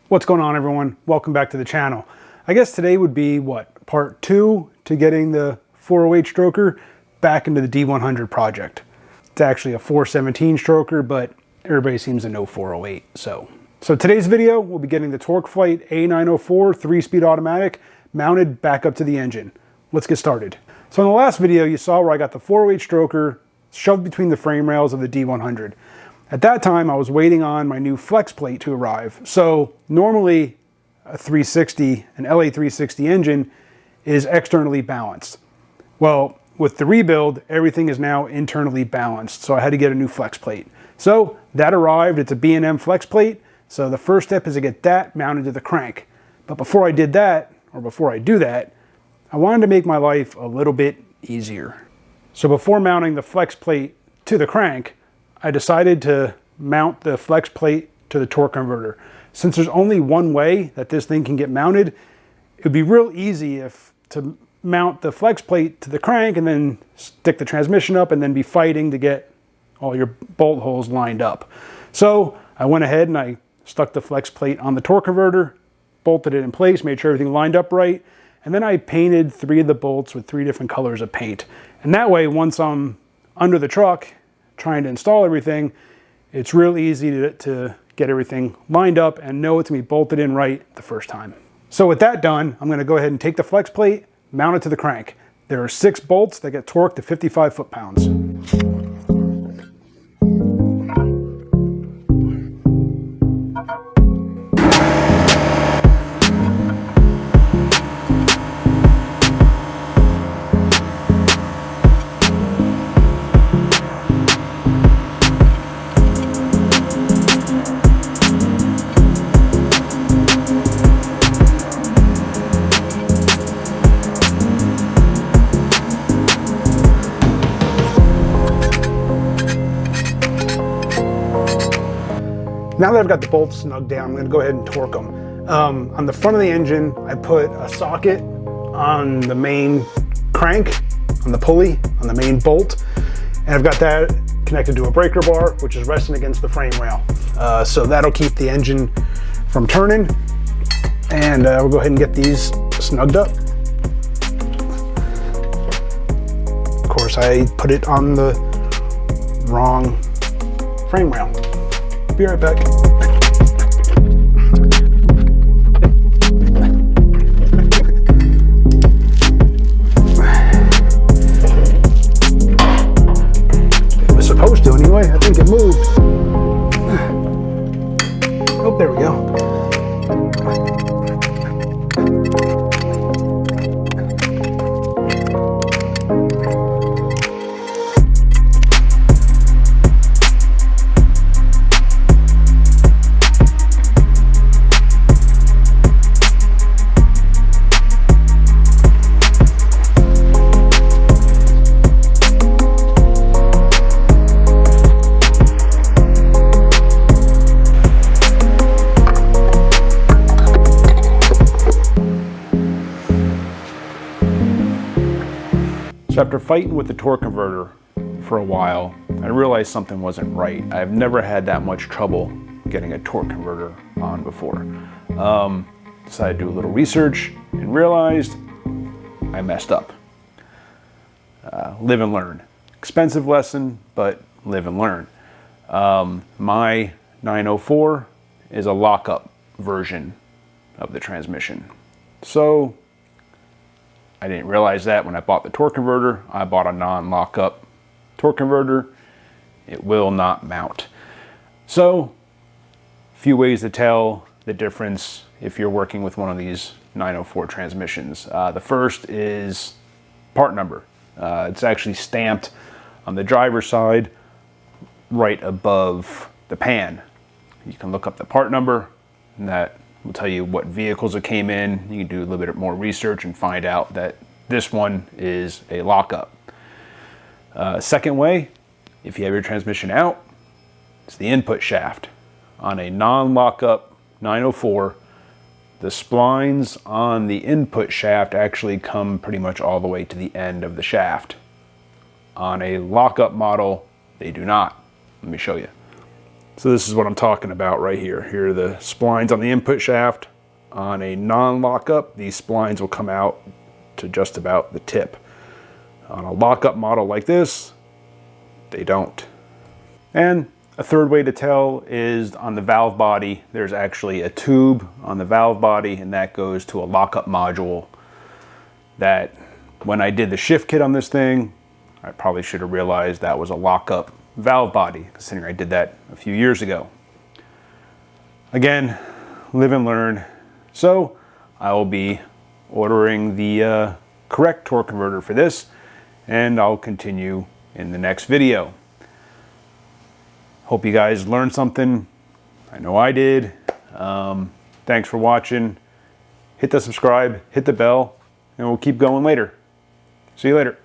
What's going on, everyone? Welcome back to the channel. I guess today would be, part 2 to getting the 408 stroker back into the D100 project. It's actually a 417 stroker, but everybody seems to know 408. So today's video, we'll be getting the Torqueflite A904 3-speed automatic mounted back up to the engine. Let's get started. So in the last video, you saw where I got the 408 stroker shoved between the frame rails of the D100. At that time, I was waiting on my new flex plate to arrive. So normally a 360, an LA360 engine is externally balanced. Well, with the rebuild, everything is now internally balanced. So I had to get a new flex plate. So that arrived. It's a B&M flex plate. So the first step is to get that mounted to the crank. But before I do that, I wanted to make my life a little bit easier. So before mounting the flex plate to the crank, I decided to mount the flex plate to the torque converter. Since there's only one way that this thing can get mounted, it would be real easy to mount the flex plate to the crank and then stick the transmission up and then be fighting to get all your bolt holes lined up. So I went ahead and I stuck the flex plate on the torque converter, bolted it in place, made sure everything lined up right, and then I painted 3 of the bolts with 3 different colors of paint. And that way, once I'm under the truck trying to install everything, it's real easy to get everything lined up and know it's going to be bolted in right the first time. So with that done, I'm going to go ahead and take the flex plate, mount it to the crank. There are 6 bolts that get torqued to 55 foot-pounds. Now that I've got the bolts snugged down, I'm going to go ahead and torque them. On the front of the engine, I put a socket on the main crank, on the pulley, on the main bolt, and I've got that connected to a breaker bar, which is resting against the frame rail. So that'll keep the engine from turning, and we'll go ahead and get these snugged up. Of course, I put it on the wrong frame rail. Be right back. It was supposed to anyway. I think it moved. Oh, there we go. So after fighting with the torque converter for a while, I realized something wasn't right. I've never had that much trouble getting a torque converter on before. Decided to do a little research and realized I messed up. Live and learn. Expensive lesson, but live and learn. My 904 is a lockup version of the transmission. So I didn't realize that when I bought the torque converter. I bought a non-lockup torque converter. It will not mount. So, a few ways to tell the difference if you're working with one of these 904 transmissions. The first is part number. It's actually stamped on the driver's side right above the pan. You can look up the part number, and that will tell you what vehicles it came in. You can do a little bit more research and find out that this one is a lockup. Second way, if you have your transmission out, it's the input shaft. On a non-lockup 904, the splines on the input shaft actually come pretty much all the way to the end of the shaft. On a lockup model, they do not. Let me show you. So this is what I'm talking about right here. Here are the splines on the input shaft. On a non-lockup, these splines will come out to just about the tip. On a lockup model like this, they don't. And a third way to tell is on the valve body, there's actually a tube on the valve body, and that goes to a lockup module that when I did the shift kit on this thing, I probably should have realized that was a lockup valve body, considering I did that a few years ago. Again, live and learn. So I will be ordering the correct torque converter for this, and I'll continue in the next video. Hope you guys learned something. I know I did. Thanks for watching. Hit the subscribe, hit the bell, and we'll keep going later. See you later.